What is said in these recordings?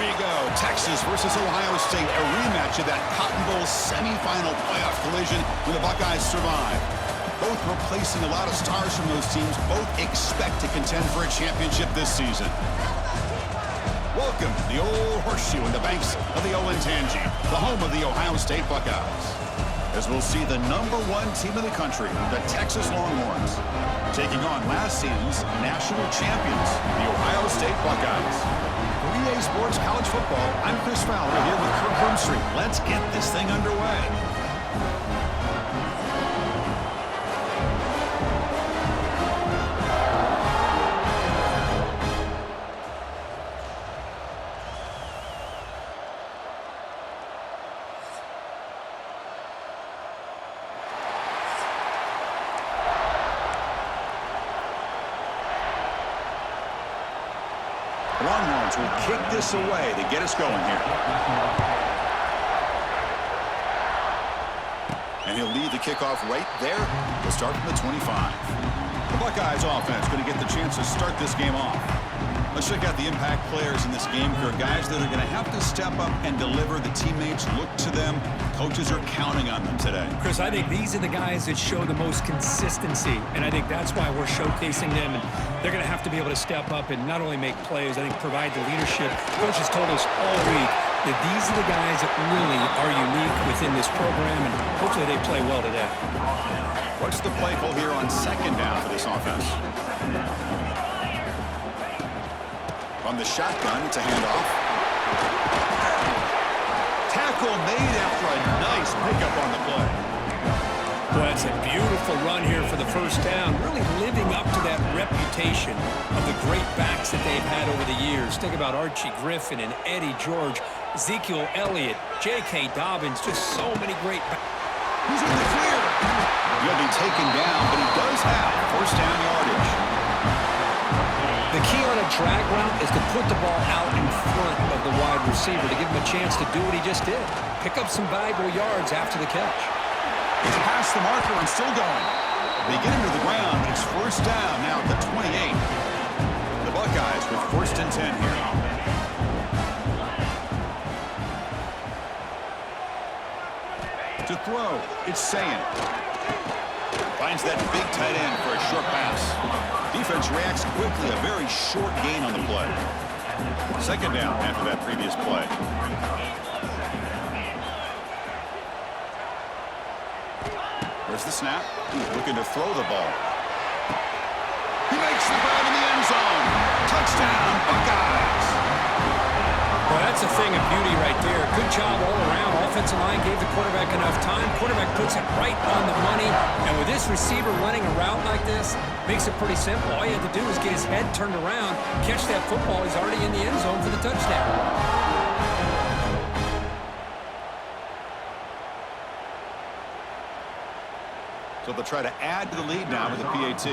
we go. Texas versus Ohio State, a rematch of that Cotton Bowl semifinal playoff collision when the Buckeyes survive. Both replacing a lot of stars from those teams. Both expect to contend for a championship this season. Welcome to the old horseshoe in the banks of the Olentangy, the home of the Ohio State Buckeyes. As we'll see the #1 team in the country, the Texas Longhorns, taking on last season's national champions, the Ohio State Buckeyes. For EA Sports College Football, I'm Chris Fowler here with Kirk Broomstreet. Let's get this thing underway. The Longhorns will kick this away to get us going here. And he'll lead the kickoff right there. We'll start from the 25. The Buckeyes offense going to get the chance to start this game off. Let's check out the impact players in this game here. Guys that are going to have to step up and deliver. The teammates look to them. Coaches are counting on them today. Chris, I think these are the guys that show the most consistency, and I think that's why we're showcasing them. And they're going to have to be able to step up and not only make plays, I think provide the leadership. Coach has told us all week that these are the guys that really are unique within this program, and hopefully they play well today. What's the play call here on second down for this offense? On the shotgun, it's a handoff. Tackle made after a nice pickup on the play. Well, that's a beautiful run here for the first down, really living up to that reputation of the great backs that they've had over the years. Think about Archie Griffin and Eddie George, Ezekiel Elliott, J.K. Dobbins, just so many great backs. He's in the clear. He'll be taken down, but he does have first down yardage. The key on a drag route is to put the ball out in front of the wide receiver to give him a chance to do what he just did. Pick up some valuable yards after the catch. He's past the marker and still going. They get him to the ground. It's first down now at the 28. The Buckeyes with first and 10 here. To throw, it's Sayin. Finds that big tight end for a short pass. Defense reacts quickly, a very short gain on the play. Second down after that previous play. There's the snap. He's looking to throw the ball. He makes the grab in the end zone. Touchdown, Buckeyes. Well, that's a thing of beauty right there. Good job all around. Offensive line gave the quarterback enough time. Quarterback puts it right on the money. And with this receiver running a route like this, makes it pretty simple. All you have to do is get his head turned around, catch that football. He's already in the end zone for the touchdown. So they'll try to add to the lead now with the PAT.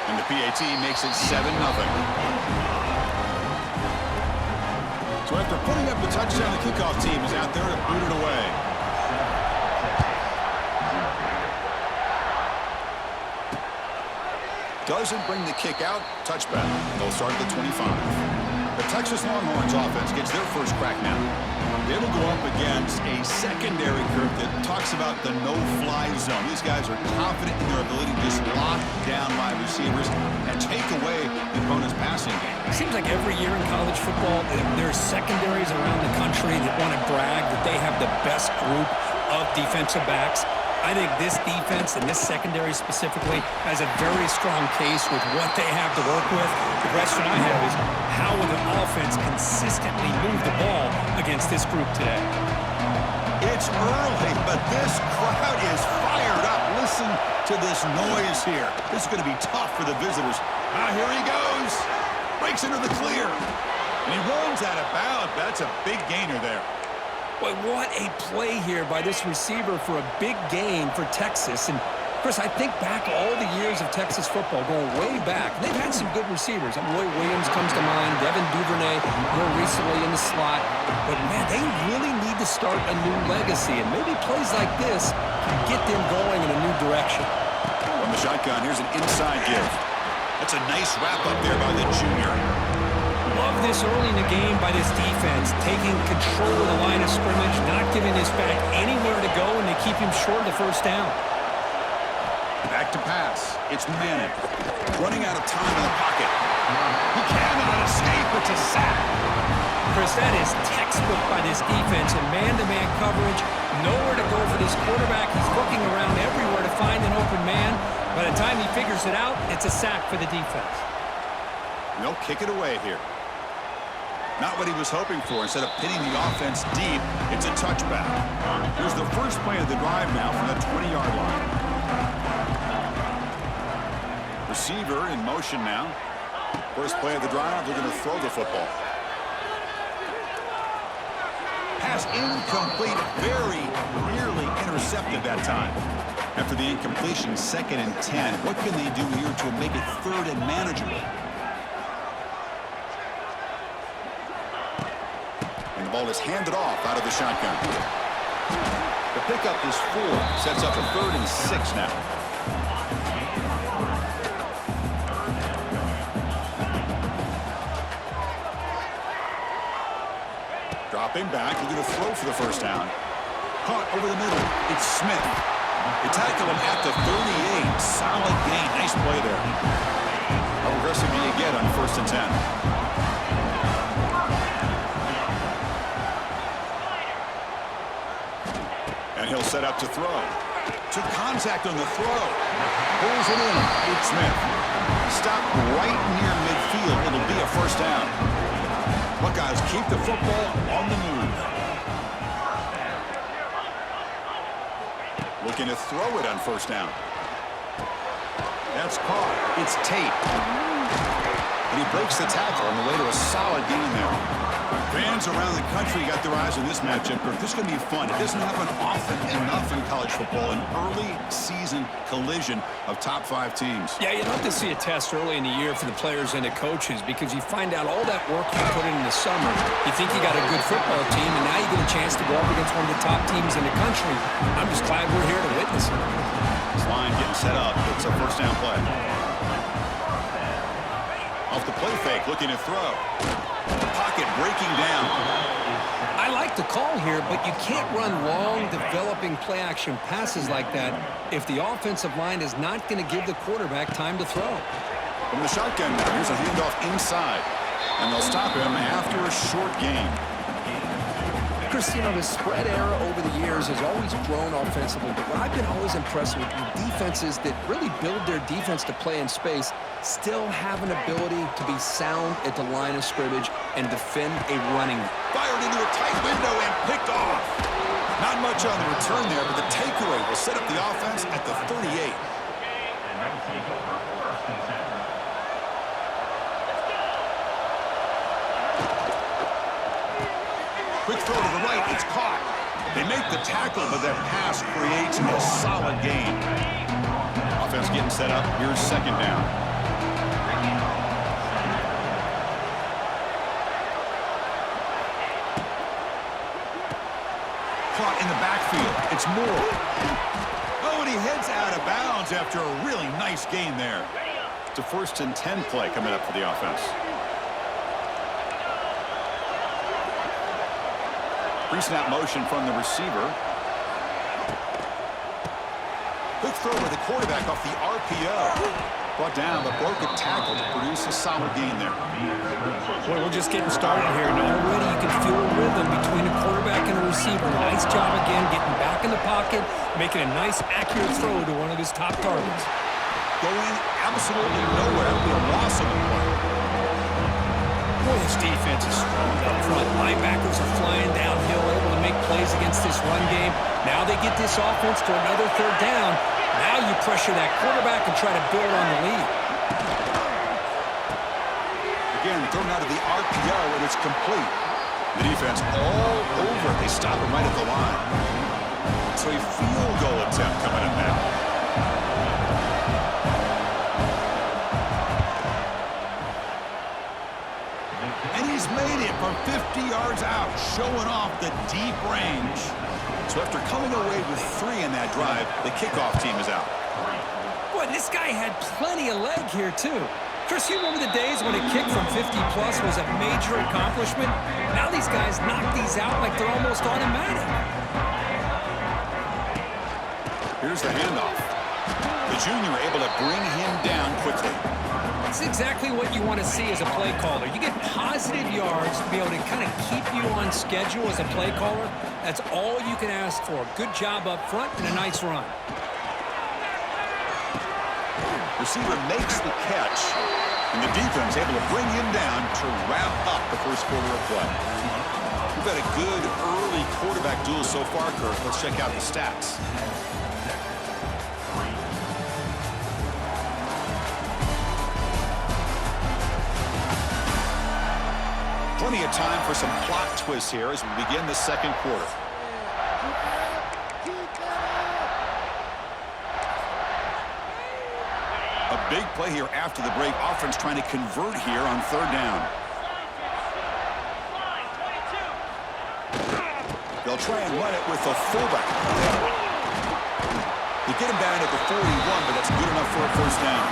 And the PAT makes it 7-0. So after putting up the touchdown, the kickoff team is out there to boot it away. Doesn't bring the kick out. Touchback. They'll start at the 25. The Texas Longhorns offense gets their first crack now. It'll go up against a secondary group that talks about the no-fly zone. These guys are confident in their ability to just lock down wide receivers and take away the opponent's passing game. It seems like every year in college football, there's secondaries around the country that want to brag that they have the best group of defensive backs. I think this defense and this secondary specifically has a very strong case with what they have to work with. The question I have is, how will the offense consistently move the ball against this group today? It's early, but this crowd is fired up. Listen to this noise here. This is going to be tough for the visitors. Here he goes. Breaks into the clear. And he runs out of bounds. That's a big gainer there. Boy, what a play here by this receiver for a big gain for Texas. And, Chris, I think back all the years of Texas football, going way back. They've had some good receivers. Roy Williams comes to mind, Devin Duvernay more recently in the slot. But, man, they really need to start a new legacy. And maybe plays like this can get them going in a new direction. On the shotgun, here's an inside give. That's a nice wrap up there by the junior. love this early in the game by this defense, taking control of the line of scrimmage, not giving this back anywhere to go, and they keep him short of the first down. Back to pass. It's Manning. Running out of time in the pocket. He cannot escape. It's a sack. Chris, that is textbook by this defense in man-to-man coverage. Nowhere to go for this quarterback. He's looking around everywhere to find an open man. By the time he figures it out, it's a sack for the defense. They'll kick it away here. Not what he was hoping for. Instead of pinning the offense deep, it's a touchback. Here's the first play of the drive now from the 20-yard line. Receiver in motion now. First play of the drive, they're going to throw the football. Pass incomplete, very nearly intercepted that time. After the incompletion, 2nd and 10. What can they do here to make it 3rd and manageable? And the ball is handed off out of the shotgun. The pickup is 4, sets up a 3rd and 6 now. Dropping back, they're going to throw for the first down. Caught over the middle. It's Smith. They tackle him at the 38. Solid gain. Nice play there. How aggressive do you get on 1st and 10? And he'll set up to throw. Took contact on the throw. Pulls it in. It's Smith. Stop right near midfield. It'll be a first down. Buckeyes keep the football on the move. Looking to throw it on first down. That's caught. It's Tate. And he breaks the tackle on the way to a solid gain there. Fans around the country got their eyes on this matchup. This is going to be fun. It doesn't happen often enough in college football. An early season collision of top 5 teams. Yeah, you'd love to see a test early in the year for the players and the coaches because you find out all that work you put in the summer. You think you got a good football team, and now you get a chance to go up against one of the top teams in the country. I'm just glad we're here to witness it. This line getting set up. It's a first down play. Off the play fake, looking to throw. Pocket breaking down. I like the call here, but you can't run long, developing play-action passes like that if the offensive line is not going to give the quarterback time to throw. From the shotgun now, here's a handoff inside. And they'll stop him after a short gain. Chris, you know, the spread era over the years has always grown offensively, but what I've been always impressed with defenses that really build their defense to play in space still have an ability to be sound at the line of scrimmage and defend a running. Fired into a tight window and picked off. Not much on the return there, but the takeaway will set up the offense at the 38. Quick throw to the right, it's caught. They make the tackle, but that pass creates a solid gain. Offense getting set up, here's 2nd down. Caught in the backfield, it's Moore. Oh, and he heads out of bounds after a really nice gain there. It's a 1st and 10 play coming up for the offense. Pre-snap motion from the receiver. Quick throw with the quarterback off the RPO. Brought down, but broke a tackle to produce a solid gain there. Boy, we're just getting started here, and already you can feel a rhythm between a quarterback and a receiver. Nice job again, getting back in the pocket, making a nice, accurate throw to one of his top targets. Going absolutely nowhere. That'll be a loss of the play. Boy, this defense is strong up front. Linebackers are flying downhill, able to make plays against this run game. Now they get this offense to another 3rd down. Now you pressure that quarterback and try to build on the lead. Again, thrown out of the RPO, and it's complete. The defense all over. They stop him right at the line. So a field goal attempt coming up now. And he's made it from 50 yards out, showing off the deep range. So after coming away with 3 in that drive, the kickoff team is out. Boy, this guy had plenty of leg here, too. Chris, you remember the days when a kick from 50-plus was a major accomplishment? Now these guys knock these out like they're almost automatic. Here's the handoff. The junior able to bring him down quickly. That's exactly what you want to see as a play caller. You get positive yards to be able to kind of keep you on schedule as a play caller. That's all you can ask for. Good job up front and a nice run. Receiver makes the catch, and the defense able to bring him down to wrap up the first quarter of play. We've had a good early quarterback duel so far, Kirk. Let's check out the stats. Plenty of time for some plot twists here as we begin the second quarter. A big play here after the break. Offense trying to convert here on third down. They'll try and run it with the fullback. They get him down at the 41, but that's good enough for a first down.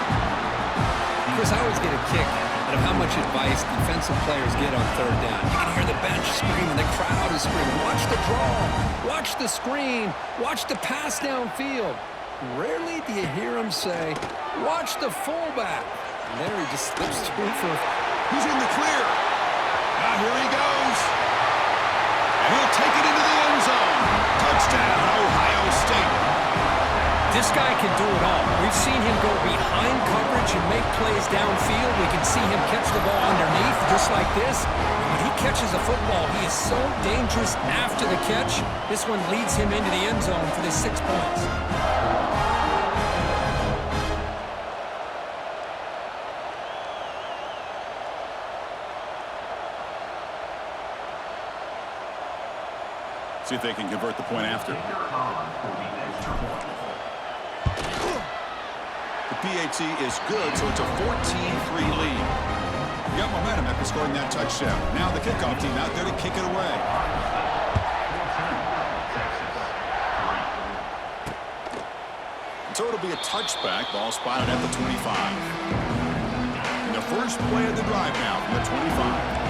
Chris, I always get a kick out of how much advice defensive players get on third down. You can hear the bench screaming, the crowd is screaming. Watch the draw, watch the screen, watch the pass downfield. Rarely do you hear him say, watch the fullback. And there he just slips through for... He's in the clear. Now here he goes. And he'll take it into the end zone. Touchdown, Ohio State. This guy can do it all. We've seen him go behind coverage and make plays downfield. We can see him catch the ball underneath just like this. When he catches a football, he is so dangerous after the catch. This one leads him into the end zone for the 6 points. See if they can convert the point after. The PAT is good, so it's a 14-3 lead. You got momentum after scoring that touchdown. Now the kickoff team out there to kick it away. So it'll be a touchback. Ball spotted at the 25. And the first play of the drive now from the 25.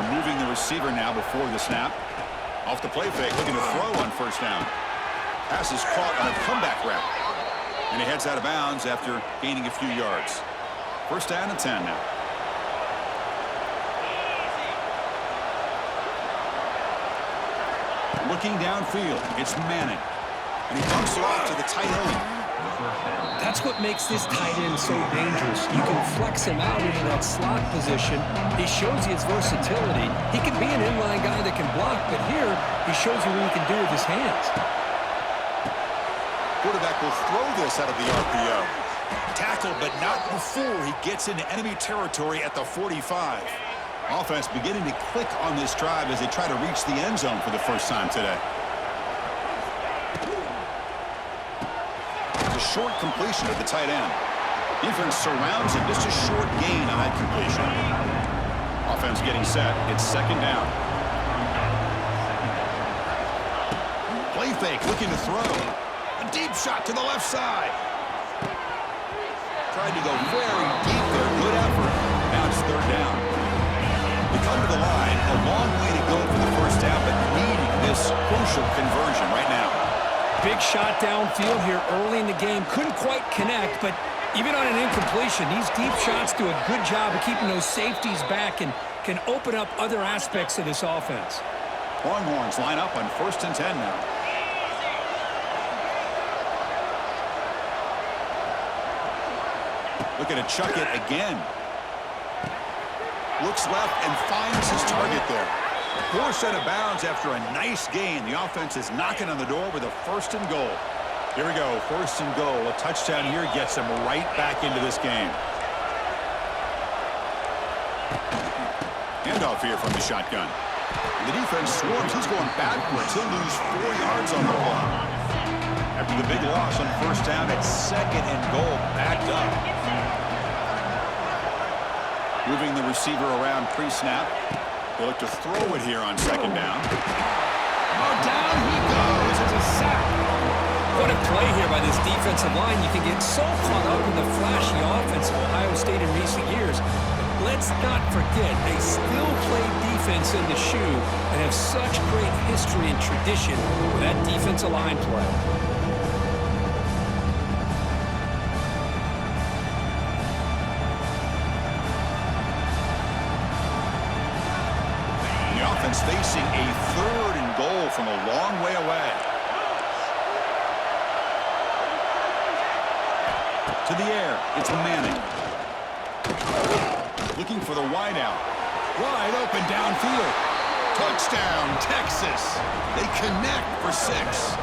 Moving the receiver now before the snap. Off the play fake, looking to throw on first down. Pass is caught on a comeback route. And he heads out of bounds after gaining a few yards. First down and 10 now. Looking downfield, it's Manning. And he dumps it off to the tight end. That's what makes this tight end so dangerous. You can flex him out into that slot position. He shows you his versatility. He can be an inline guy that can block, but here he shows you what he can do with his hands. Quarterback will throw this out of the RPO. Tackled, but not before he gets into enemy territory at the 45. Offense beginning to click on this drive as they try to reach the end zone for the first time today. A short completion of the tight end. Defense surrounds him. Just a short gain on that completion. Offense getting set. It's second down. Play fake, looking to throw. A deep shot to the left side. Tried to go very deep there. Good effort. Now it's third down. They come to the line. A long way to go for the first down, but needing this crucial conversion right now. Big shot downfield here early in the game. Couldn't quite connect, but even on an incompletion, these deep shots do a good job of keeping those safeties back and can open up other aspects of this offense. Longhorns line up on first and 10 now. Looking to chuck it again. Looks left and finds his target there. Forced out of bounds after a nice gain. The offense is knocking on the door with a first and goal. Here we go, first and goal. A touchdown here gets them right back into this game. Handoff here from the shotgun. The defense swarms. He's going backwards. He'll lose 4 yards on the ball. After the big loss on first down, it's second and goal, backed up. Moving the receiver around pre-snap. They look to throw it here on second down. Oh, down he goes. It's a sack. What a play here by this defensive line, you can get so caught up in the flashy offense of Ohio State in recent years. But let's not forget, they still play defense in the shoe and have such great history and tradition with that defensive line play. The offense facing a 3rd and goal from a long way away. To the air, it's Manning. Looking for the wideout. Wide open downfield. Touchdown, Texas. They connect for 6.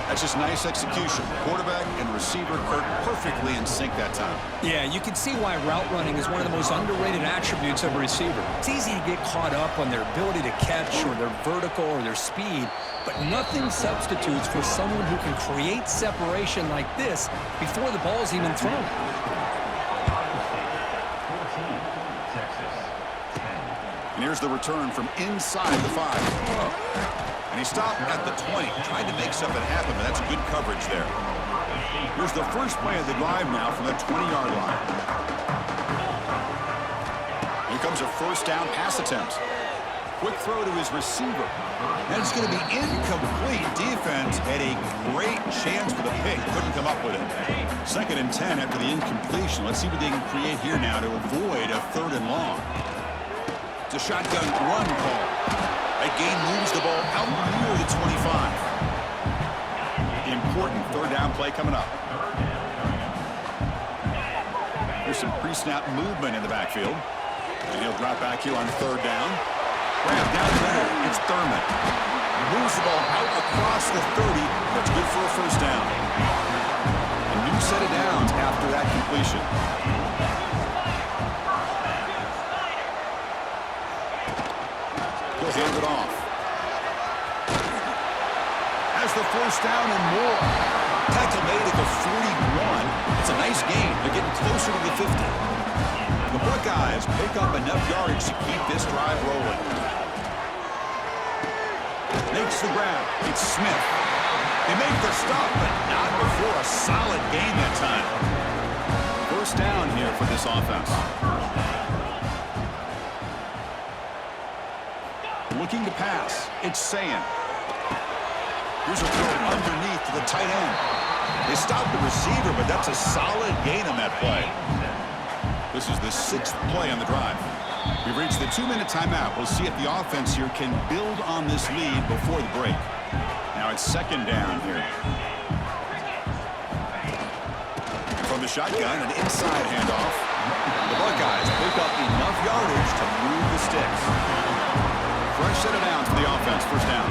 That's just nice execution. Quarterback and receiver Kirk perfectly in sync that time. Yeah, you can see why route running is one of the most underrated attributes of a receiver. It's easy to get caught up on their ability to catch or their vertical or their speed, but nothing substitutes for someone who can create separation like this before the ball's even thrown. And here's the return from inside the 5. And he stopped at the 20, tried to make something happen, but that's good coverage there. Here's the first play of the drive now from the 20-yard line. Here comes a first down pass attempt. Quick throw to his receiver. And it's going to be incomplete. Defense had a great chance for the pick. Couldn't come up with it. 2nd and 10 after the incompletion. Let's see what they can create here now to avoid a 3rd and long. It's a shotgun run call. That gain moves the ball out near the 25. Important 3rd down play coming up. There's some pre-snap movement in the backfield. And he'll drop back here on 3rd down. Grab down the middle. It's Thurman. Moves the ball out across the 30. That's good for a first down. A new set of downs after that completion. He'll hand it off. Has the first down and more. Tackle made at the 41. It's a nice gain. They're getting closer to the 50. The Buckeyes pick up enough yardage to keep this drive rolling. Makes the grab. It's Smith. They make the stop, but not before a solid gain that time. First down here for this offense. Looking to pass. It's Sayin. Here's a throw underneath to the tight end. They stop the receiver, but that's a solid gain on that play. This is the 6th play on the drive. We've reached the 2-minute timeout. We'll see if the offense here can build on this lead before the break. Now it's 2nd down here. From the shotgun, an inside handoff. The Buckeyes pick up enough yardage to move the sticks. Fresh set of downs for the offense. First down.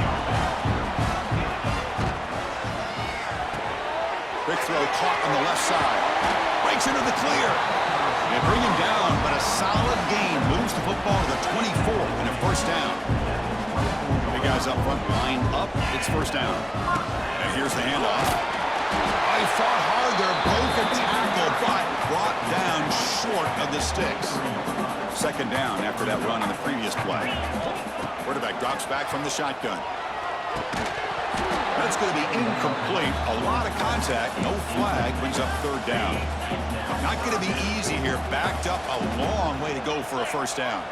Quick throw caught on the left side. Breaks into the clear. They bring him down, but a solid gain moves the football to the 24 and a first down. The guys up front line up. It's first down. And here's the handoff. They fought hard there, broke a tackle, but brought down short of the sticks. 2nd down after that run on the previous play. Quarterback drops back from the shotgun. That's going to be incomplete. A lot of contact. No flag. Brings up 3rd down. Not going to be easy here. Backed up a long way to go for a first down.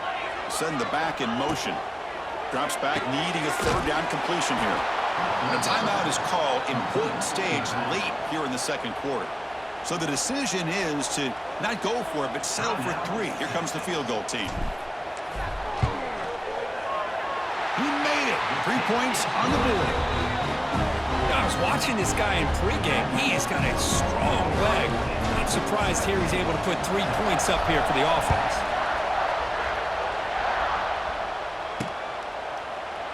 Send the back in motion. Drops back, needing a 3rd down completion here. The timeout is called. Important stage late here in the 2nd quarter. So the decision is to not go for it, but settle for 3. Here comes the field goal team. He made it. 3 points on the board. I was watching this guy in pregame. He has got a strong leg. Not surprised here he's able to put 3 points up here for the offense.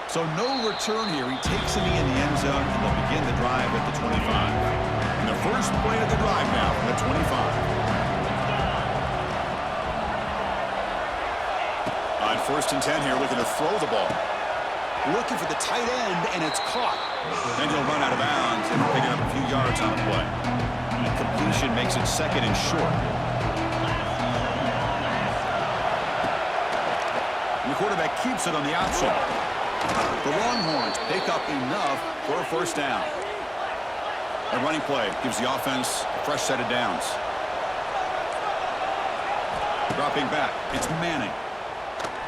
So no return here. He takes it in the end zone, and they'll begin the drive at the 25. And the first play of the drive now from the 25. On 1st and 10 here, looking to throw the ball. Looking for the tight end, and it's caught. Then he'll run out of bounds and pick up a few yards on the play. The completion makes it 2nd and short. And the quarterback keeps it on the option. The Longhorns pick up enough for a first down. A running play gives the offense a fresh set of downs. Dropping back, it's Manning.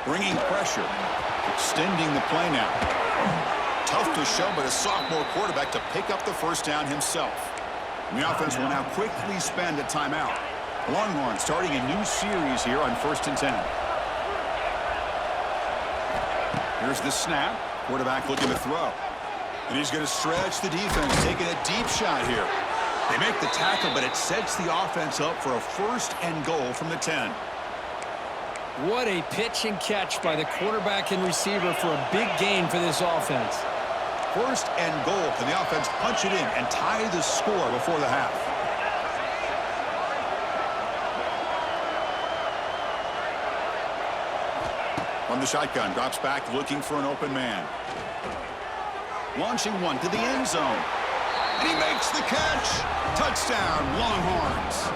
Bringing pressure. Extending the play now. Tough to show, but a sophomore quarterback to pick up the first down himself. And the offense will now quickly spend a timeout. Longhorns starting a new series here on 1st and 10. Here's the snap. Quarterback looking to throw. And he's going to stretch the defense, taking a deep shot here. They make the tackle, but it sets the offense up for a 1st and goal from the 10. What a pitch and catch by the quarterback and receiver for a big gain for this offense. 1st and goal. Can the offense punch it in and tie the score before the half? From the shotgun, drops back looking for an open man. Launching one to the end zone. And he makes the catch. Touchdown, Longhorns.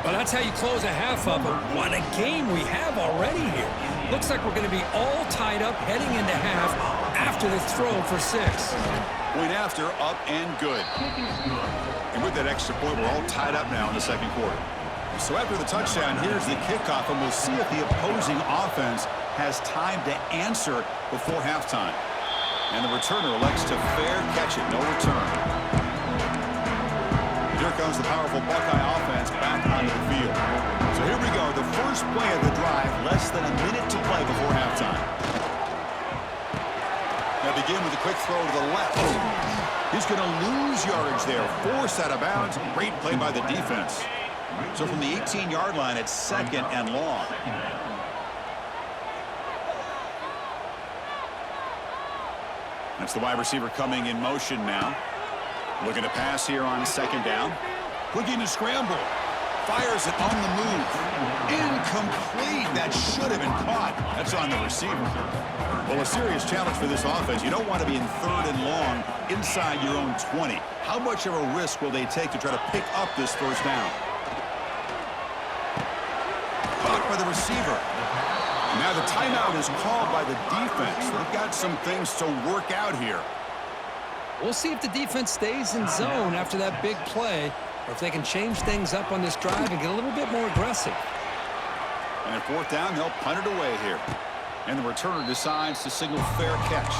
Well, that's how you close a half up. But what a game we have already here. Looks like we're going to be all tied up heading into half after the throw for 6. Point after, up and good. And with that extra point, we're all tied up now in the 2nd quarter. So after the touchdown, here's the kickoff, and we'll see if the opposing offense has time to answer before halftime. And the returner elects to fair catch it, no return. Here comes the powerful Buckeye offense back onto the field. So here we go, the first play of the drive, less than a minute to play before halftime. Now begin with a quick throw to the left. He's going to lose yardage there, forced out of bounds. Great play by the defense. So from the 18-yard line, it's 2nd and long. That's the wide receiver coming in motion now. Looking to pass here on 2nd down. Looking to scramble. Fires it on the move. Incomplete. That should have been caught. That's on the receiver. Well, a serious challenge for this offense. You don't want to be in 3rd and long inside your own 20. How much of a risk will they take to try to pick up this first down? Caught by the receiver. Now the timeout is called by the defense. They've got some things to work out here. We'll see if the defense stays in zone after that big play, or if they can change things up on this drive and get a little bit more aggressive. And at 4th down, they'll punt it away here. And the returner decides to signal fair catch.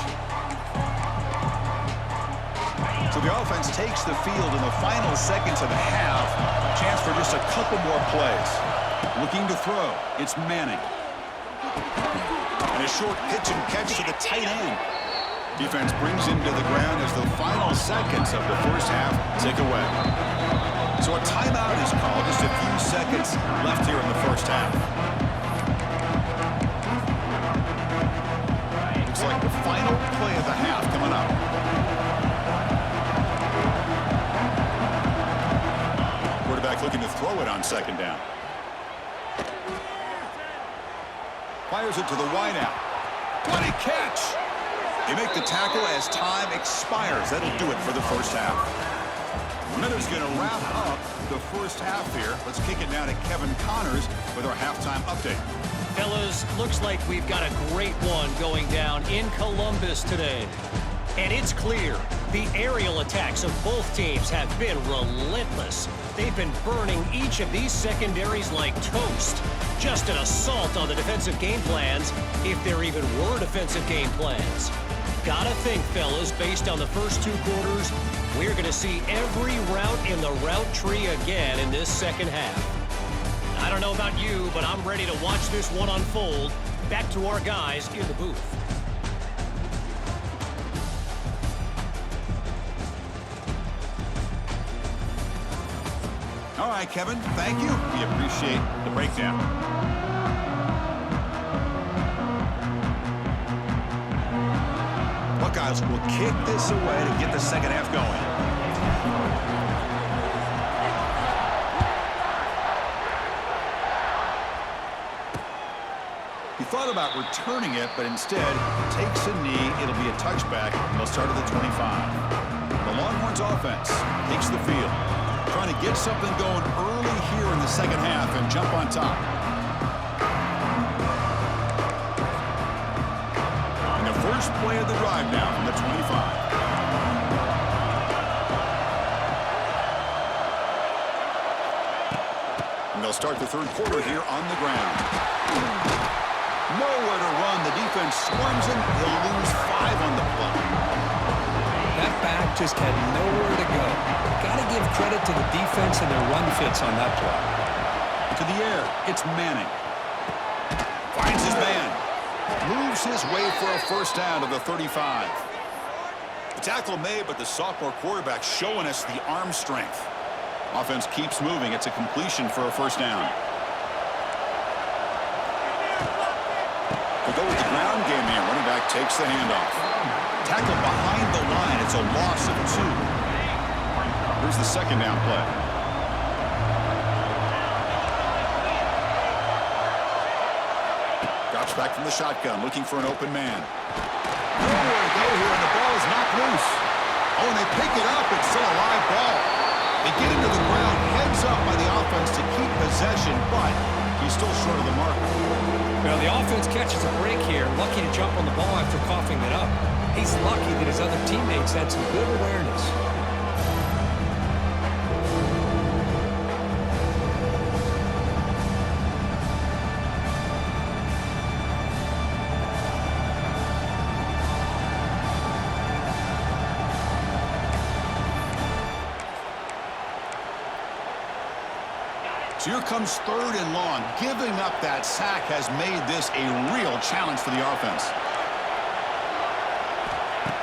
So the offense takes the field in the final seconds of the half. Chance for just a couple more plays. Looking to throw. It's Manning. And a short pitch and catch to the tight end. Defense brings him to the ground as the final seconds of the first half tick away. So a timeout is called. Just a few seconds left here in the first half. Looks like the final play of the half coming up. Quarterback looking to throw it on 2nd down. Fires it to the wideout. What a catch! They make the tackle as time expires. That'll do it for the first half. Miller's going to wrap up the first half here. Let's kick it down to Kevin Connors with our halftime update. Fellas, looks like we've got a great one going down in Columbus today. And it's clear, the aerial attacks of both teams have been relentless. They've been burning each of these secondaries like toast. Just an assault on the defensive game plans, if there even were defensive game plans. Gotta think, fellas, based on the first 2 quarters, we're going to see every route in the route tree again in this second half. I don't know about you, but I'm ready to watch this one unfold. Back to our guys in the booth. All right, Kevin, thank you. We appreciate the breakdown. Buckeyes will kick this away to get the second half going. He thought about returning it, but instead takes a knee. It'll be a touchback. They'll start at the 25. The Longhorns offense takes the field, trying to get something going early here in the second half and jump on top. And the first play of the drive now from the 25. They'll start the third quarter here on the ground. Nowhere to run. The defense swarms him. He'll lose 5 on the play. That back just had nowhere to go. Got to give credit to the defense and their run fits on that play. To the air, it's Manning. Finds his man. Moves his way for a first down to the 35. The tackle made, but the sophomore quarterback showing us the arm strength. Offense keeps moving. It's a completion for a first down. To go with the ground game here, running back takes the handoff. Tackle behind the line. It's a loss of 2. Here's the second down play. Drops back from the shotgun, looking for an open man. Nowhere to go here, and the ball is knocked loose. Oh, and they pick it up. It's still a live ball. They get into the ground, heads up by the offense to keep possession, but he's still short of the mark. Well, the offense catches a break here. Lucky to jump on the ball after coughing it up. He's lucky that his other teammates had some good awareness. So here comes 3rd and long. Giving up that sack has made this a real challenge for the offense.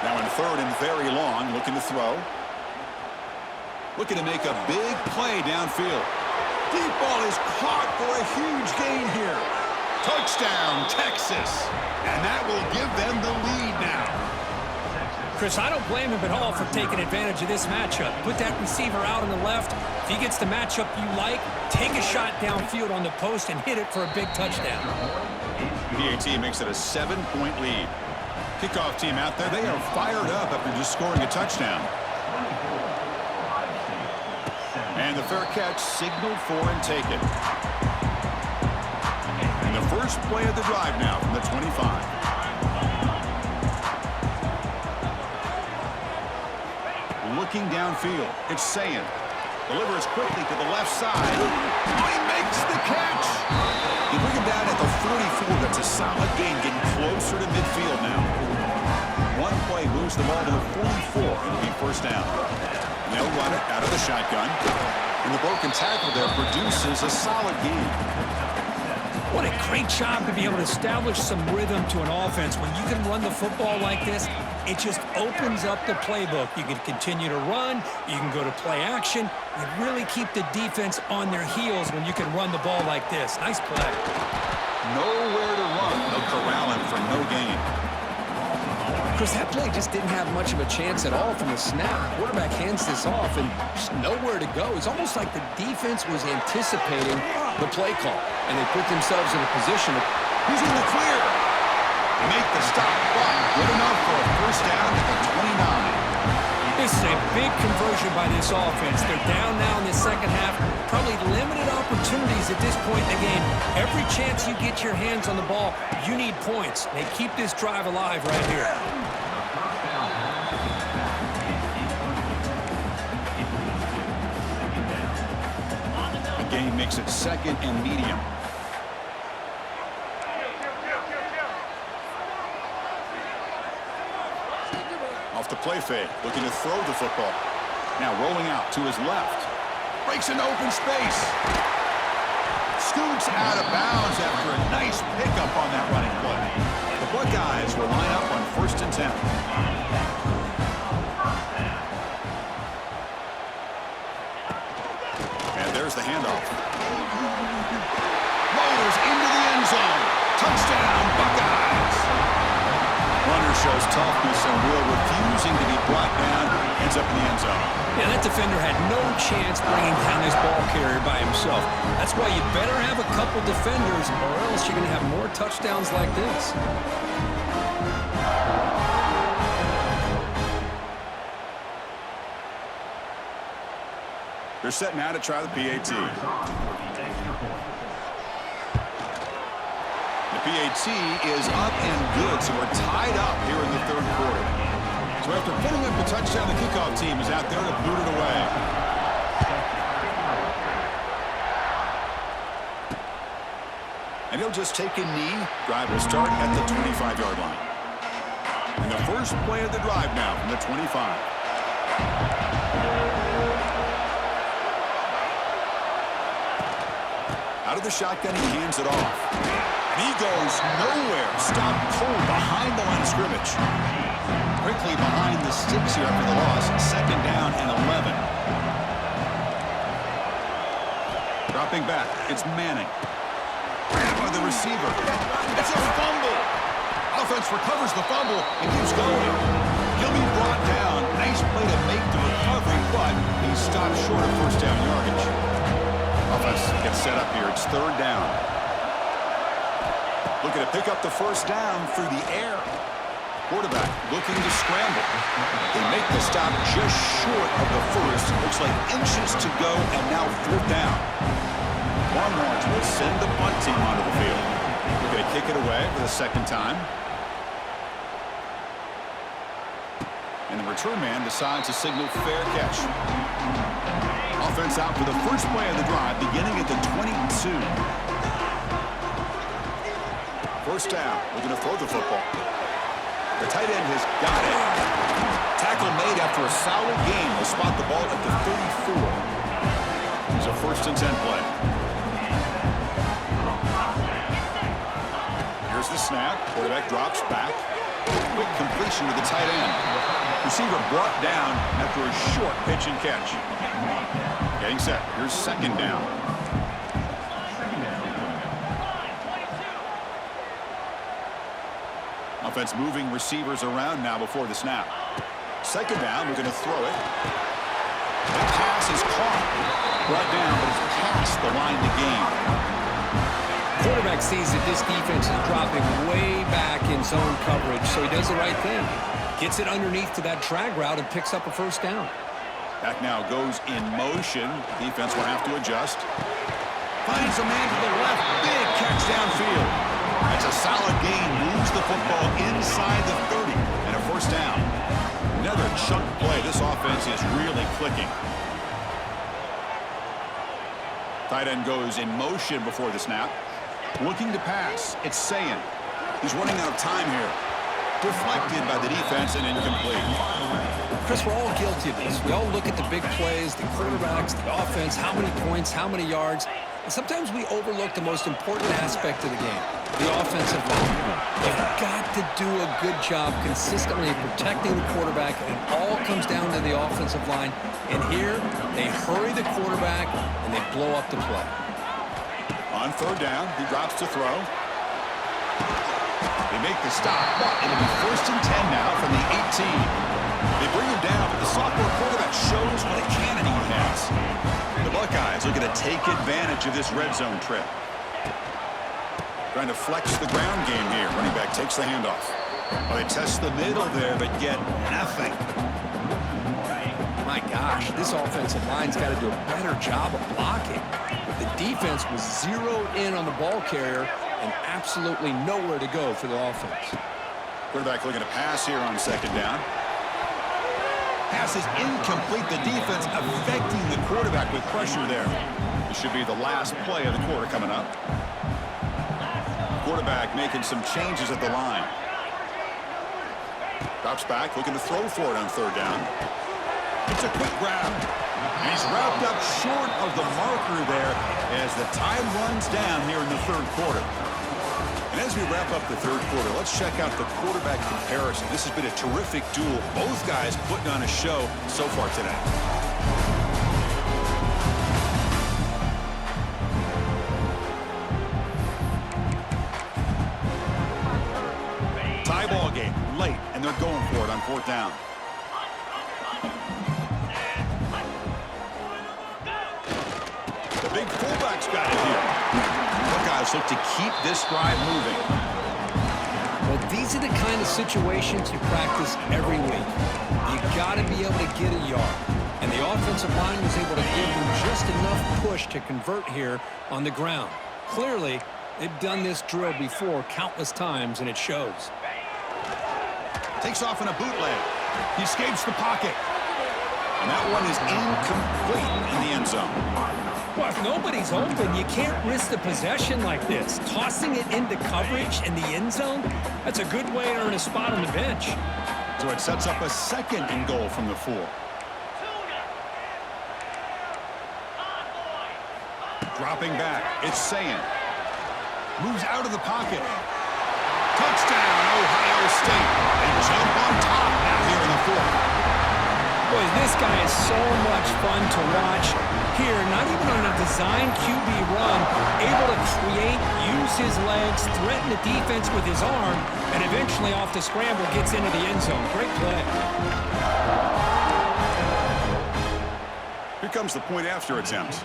Now in 3rd and very long, looking to throw. Looking to make a big play downfield. Deep ball is caught for a huge gain here. Touchdown, Texas. And that will give them the lead now. Chris, I don't blame him at all for taking advantage of this matchup. Put that receiver out on the left. If he gets the matchup you like, take a shot downfield on the post and hit it for a big touchdown. PAT makes it a 7-point lead. Kickoff team out there, they are fired up after just scoring a touchdown. And the fair catch signaled for and taken. And the first play of the drive now from the 25. Looking downfield, it's Sayin. Delivers quickly to the left side. Oh, he makes the catch. You bring him down at the 44. That's a solid gain, getting closer to midfield now. One play moves the ball to the 44. It'll be first down. And they'll run it out of the shotgun. And the broken tackle there produces a solid gain. What a great job to be able to establish some rhythm to an offense. When you can run the football like this, it just opens up the playbook. You can continue to run. You can go to play action. You really keep the defense on their heels when you can run the ball like this. Nice play. Nowhere to run. They'll corral him for no gain. Chris, that play just didn't have much of a chance at all from the snap. Quarterback hands this off and just nowhere to go. It's almost like the defense was anticipating the play call, and they put themselves in a position of, he's in the clear. Make the stop, but good enough for a first down at the 29. This is a big conversion by this offense. They're down now in the second half. Probably limited opportunities at this point in the game. Every chance you get your hands on the ball, you need points. They keep this drive alive right here. The game makes it 2nd and medium. Off the play fake, looking to throw the football. Now rolling out to his left. Breaks into open space. Scoots out of bounds after a nice pickup on that running play. The Buckeyes will line up on 1st and 10. And there's the handoff. Rolls into the end zone. Touchdown, Buckeyes. Runner shows toughness and will, refusing to be brought down. Ends up in the end zone. Yeah, that defender had no chance bringing down this ball carrier by himself. That's why you better have a couple defenders, or else you're going to have more touchdowns like this. They're setting out to try the PAT. The PAT is up and good, so we're tied up here in the 3rd quarter. So after putting up the touchdown, the kickoff team is out there to boot it away. And he'll just take a knee. Drive will start at the 25-yard line. And the first play of the drive now from the 25. Out of the shotgun, he hands it off. And he goes nowhere. Stopped cold behind the line of scrimmage. Quickly behind the sticks here after the loss. Second down and 11. Dropping back, it's Manning. Grabbed by the receiver. It's a fumble. Offense recovers the fumble and keeps going. He'll be brought down. Nice play to make the recovery, but he stopped short of first down yardage. Offense gets set up here. It's third down. Looking to pick up the first down through the air. Quarterback looking to scramble. They make the stop just short of the first. Looks like inches to go, and now fourth down. Longhorns will send the punt team onto the field. They're going to kick it away for the second time. And the return man decides to signal fair catch. Offense out for the first play of the drive, beginning at the 22. First down. We're going to throw the football. The tight end has got it. Tackle made after a solid game. They'll spot the ball at the 34. It's a first and 10 play. Here's the snap. Quarterback drops back. Quick completion to the tight end. Receiver brought down after a short pitch and catch. Getting set. Here's second down. Offense moving receivers around now before the snap. Second down, we're going to throw it. The pass is caught. Brought down, but it's past the line to gain. Quarterback sees that this defense is dropping way back in zone coverage, so he does the right thing. Gets it underneath to that drag route and picks up a first down. Back now goes in motion. Defense will have to adjust. Finds a man to the left. Big catch downfield. That's a solid gain. Moves the football inside the 30. And a first down. Another chunk play. This offense is really clicking. Tight end goes in motion before the snap. Looking to pass. It's Sayin. He's running out of time here. Deflected by the defense and incomplete. Chris, we're all guilty of this. We all look at the big plays, the quarterbacks, the offense, how many points, how many yards. And sometimes we overlook the most important aspect of the game, the offensive line. You've got to do a good job consistently protecting the quarterback, and it all comes down to the offensive line. And here, they hurry the quarterback, and they blow up the play. On third down, he drops to throw. They make the stop, but it'll be first and 10 now from the 18. They bring him down, but the sophomore quarterback shows what a cannon he has. The Buckeyes looking to take advantage of this red zone trip. Trying to flex the ground game here. Running back takes the handoff. Well, they test the middle there, but get nothing. My gosh, this offensive line's got to do a better job of blocking. The defense was zeroed in on the ball carrier and absolutely nowhere to go for the offense. Quarterback looking to pass here on second down. Pass is incomplete. The defense affecting the quarterback with pressure there. This should be the last play of the quarter coming up. Quarterback making some changes at the line. Drops back, looking to throw for it on third down. It's a quick grab. And he's wrapped up short of the marker there as the time runs down here in the third quarter. And as we wrap up the third quarter, let's check out the quarterback comparison. This has been a terrific duel. Both guys putting on a show so far today. Tie ball game, late, and they're going for it on fourth down. The big fullback's got it here. Buckeyes look to keep this drive moving. Well, these are the kind of situations you practice every week. You got to be able to get a yard. And the offensive line was able to give them just enough push to convert here on the ground. Clearly, they've done this drill before countless times, and it shows. Takes off in a bootleg. He escapes the pocket. And that one is incomplete in the end zone. Well, if nobody's open, you can't risk the possession like this. Tossing it into coverage in the end zone, that's a good way to earn a spot on the bench. So it sets up a 2nd and goal from the 4. Dropping back, it's Sayin. Moves out of the pocket. Touchdown, Ohio State. They jump on top now here in the 4th. Boy, this guy is so much fun to watch. Here, not even on a design QB run, able to create, use his legs, threaten the defense with his arm, and eventually off the scramble gets into the end zone. Great play. Here comes the point after attempt.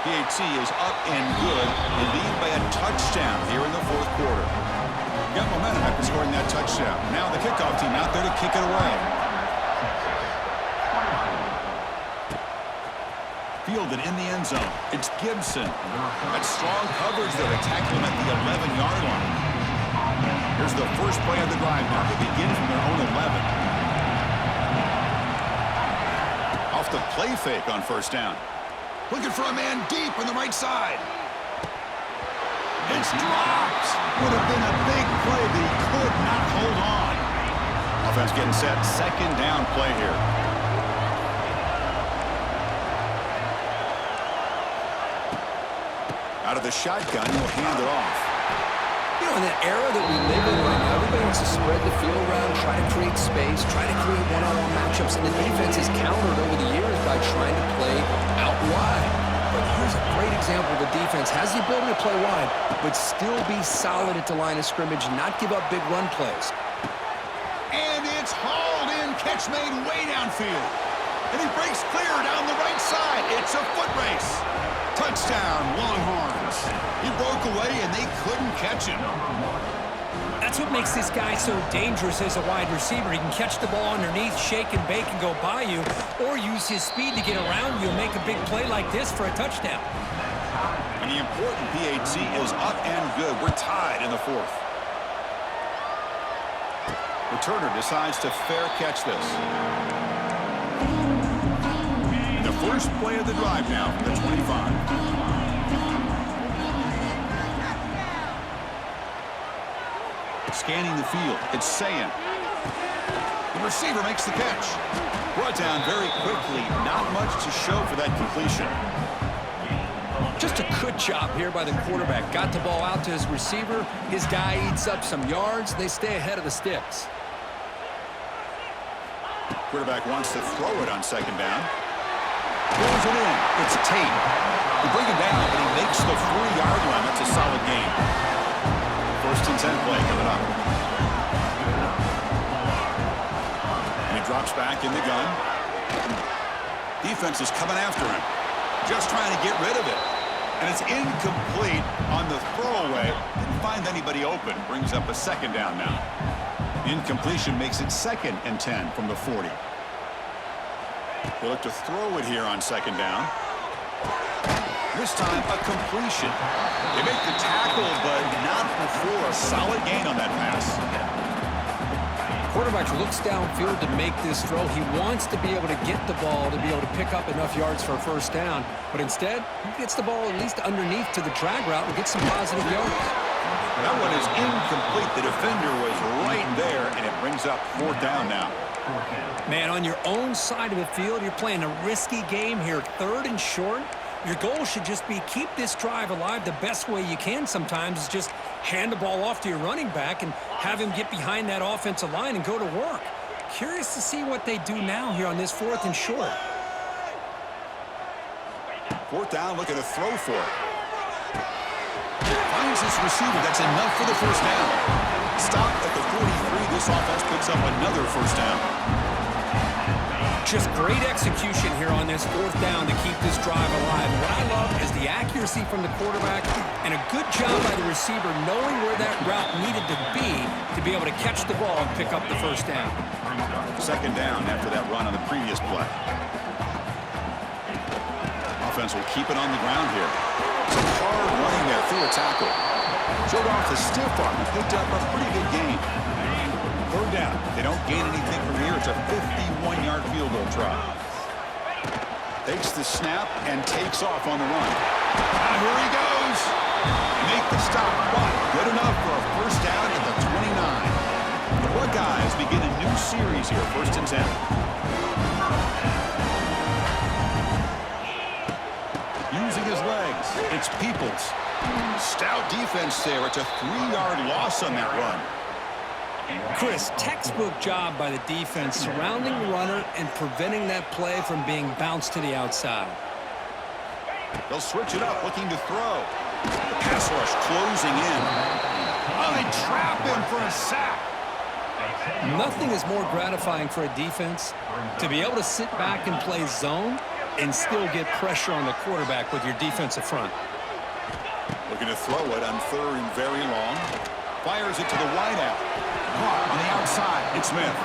PAT is up and good. They lead by a touchdown here in the 4th quarter. Got momentum after scoring that touchdown. Now the kickoff team out there to kick it away. Fielded in the end zone. It's Gibson. That's strong coverage there. They tackle him at the 11-yard line. Here's the first play of the drive now. They begin from their own 11. Off the play fake on 1st down. Looking for a man deep on the right side. It's dropped. Would have been a big play, but he could not hold on. Offense getting set. 2nd down play here. Out of the shotgun, he'll hand it off. You know, in that era that we live in right now, everybody wants to spread the field around, try to create space, try to create one-on-one matchups, and the defense is countered over the years by trying to play out wide. But here's a great example. The defense has the ability to play wide, but still be solid at the line of scrimmage and not give up big run plays. And it's hauled in. Catch made way downfield. And he breaks clear down the right side. It's a foot race. Touchdown, Longhorns. He broke away, and they couldn't catch him. That's what makes this guy so dangerous as a wide receiver. He can catch the ball underneath, shake and bake, and go by you, or use his speed to get around you and make a big play like this for a touchdown. And the important PAT is up and good. We're tied in the 4th. Returner decides to fair catch this. The first play of the drive now from the 25. Scanning the field, it's Sayin. The receiver makes the catch. Brought down very quickly. Not much to show for that completion. Just a good job here by the quarterback. Got the ball out to his receiver. His guy eats up some yards. They stay ahead of the sticks. Quarterback wants to throw it on 2nd down. Throws it in. It's Tate. They bring him down, but he makes the 3-yard line. That's a solid game. 1st and 10 play coming up. And he drops back in the gun. Defense is coming after him. Just trying to get rid of it. And it's incomplete on the throwaway. Didn't find anybody open. Brings up a 2nd down now. Incompletion makes it 2nd and 10 from the 40. They look to throw it here on 2nd down. This time, a completion. They make the tackle, but not before a solid gain on that pass. Quarterback looks downfield to make this throw. He wants to be able to get the ball to be able to pick up enough yards for a 1st down. But instead, he gets the ball at least underneath to the drag route and gets some positive yards. That one is incomplete. The defender was right there, and it brings up 4th down now. Man, on your own side of the field, you're playing a risky game here. 3rd and short. Your goal should just be keep this drive alive. The best way you can sometimes is just hand the ball off to your running back and have him get behind that offensive line and go to work. Curious to see what they do now here on this 4th and short. 4th down, looking to throw for it. Finds his receiver. That's enough for the 1st down. Stop at the 43. This offense picks up another 1st down. Just great execution here on this 4th down to keep this drive alive. What I love is the accuracy from the quarterback and a good job by the receiver knowing where that route needed to be able to catch the ball and pick up the 1st down. 2nd down after that run on the previous play. Offense will keep it on the ground here. Some hard running there through a tackle. Showed off the stiff arm and picked up a pretty good gain. Third down. If they don't gain anything from here, it's a 51-yard field goal try. Takes the snap and takes off on the run. Now here he goes. Make the stop, but good enough for a first down at the 29. The Buckeyes begin a new series here, 1st and 10. Using his legs, it's Peoples. Stout defense there. It's a 3-yard loss on that run. Chris, textbook job by the defense surrounding the runner and preventing that play from being bounced to the outside. They'll switch it up, looking to throw. The pass rush closing in. Oh, they trap him for a sack. Nothing is more gratifying for a defense to be able to sit back and play zone and still get pressure on the quarterback with your defensive front. Looking to throw it on 3rd and very long. Fires it to the wideout. Caught on the outside. It's Smith.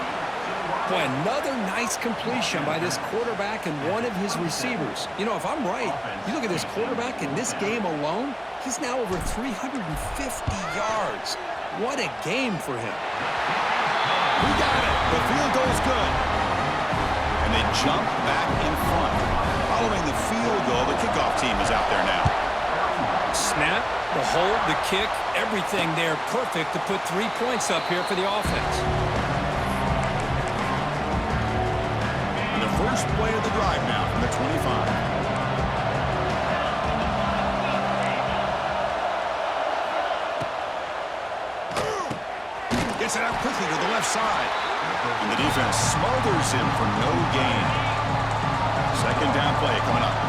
Boy, another nice completion by this quarterback and one of his receivers. You know, if I'm right, you look at this quarterback in this game alone, he's now over 350 yards. What a game for him. We got it. The field goal's good. And they jump back in front. Following the field goal, the kickoff team is out there now. Snap, the hold, the kick, everything there perfect to put 3 points up here for the offense. And the first play of the drive now from the 25. Gets it out quickly to the left side. And the defense smothers him for no gain. 2nd down play coming up.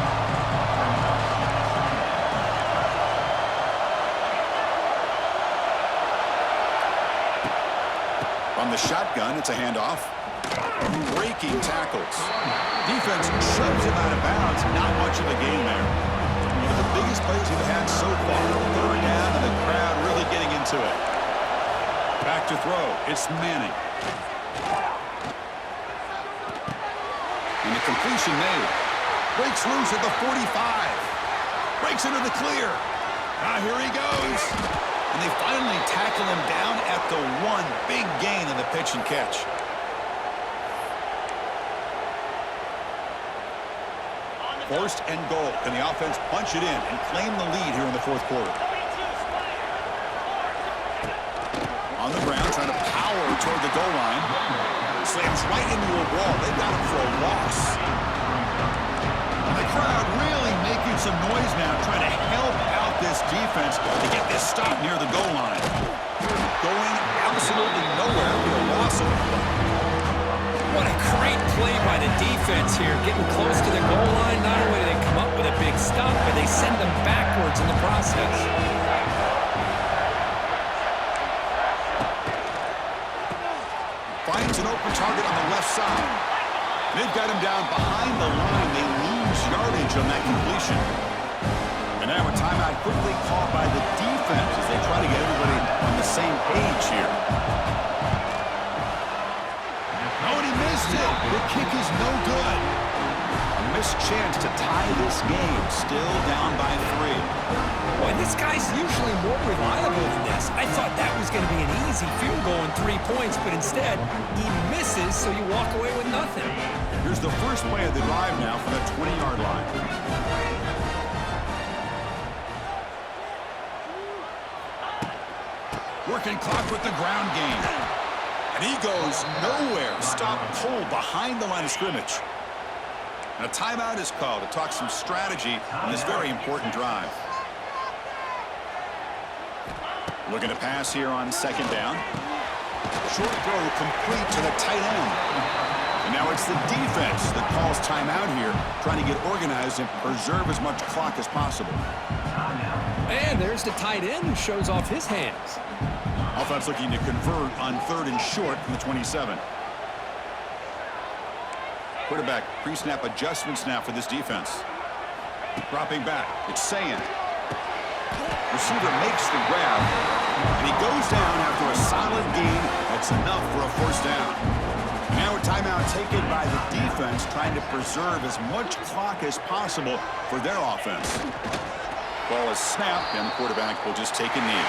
From the shotgun, it's a handoff. Breaking tackles. Defense shoves him out of bounds. Not much of a gain there. One of the biggest plays we've had so far. 3rd down, and the crowd really getting into it. Back to throw. It's Manning. And the completion made. Breaks loose at the 45. Breaks into the clear. Now here he goes. And they finally tackle him down at the 1. Big gain in the pitch and catch. First and goal. Can the offense punch it in and claim the lead here in the 4th quarter? On the ground, trying to power toward the goal line. Slams right into a wall. They got him for a loss. And the crowd really making some noise now, trying to help out this defense to get this stop near the goal line. Going absolutely nowhere with a loss of the play. What a great play by the defense here, getting close to the goal line. Not only do they come up with a big stop, but they send them backwards in the process. Finds an open target on the left side. They've got him down behind the line. They lose yardage on that completion. And now a timeout quickly called by the defense as they try to get everybody on the same page here. Oh, and he missed it. The kick is no good. A missed chance to tie this game. Still down by 3. Boy, this guy's usually more reliable than this. I thought that was going to be an easy field goal and 3 points, but instead, he misses, so you walk away with nothing. Here's the first play of the drive now from the 20-yard line. Working clock with the ground game. And he goes nowhere. Stop pulled behind the line of scrimmage. And a timeout is called to talk some strategy on this very important drive. Looking to pass here on 2nd down. Short throw complete to the tight end. And now it's the defense that calls timeout here, trying to get organized and preserve as much clock as possible. And there's the tight end who shows off his hands. Offense looking to convert on 3rd and short from the 27. Quarterback pre-snap adjustments now for this defense. Dropping back, it's Sayin. Receiver makes the grab, and he goes down after a solid gain. That's enough for a 1st down. Now a timeout taken by the defense, trying to preserve as much clock as possible for their offense. Ball is snapped, and the quarterback will just take a knee.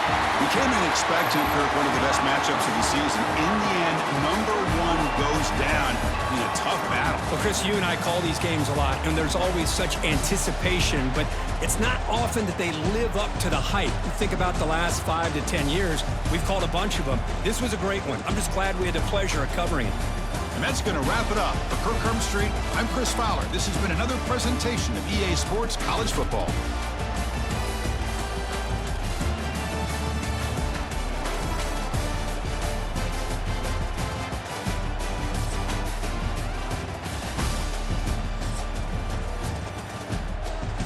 We came in expecting, Kirk, one of the best matchups of the season. In the end, number one goes down in a tough battle. Well, Chris, you and I call these games a lot, and there's always such anticipation, but it's not often that they live up to the hype. You think about the last 5 to 10 years, we've called a bunch of them. This was a great one. I'm just glad we had the pleasure of covering it. And that's going to wrap it up. For Kirk Street, I'm Chris Fowler. This has been another presentation of EA Sports College Football.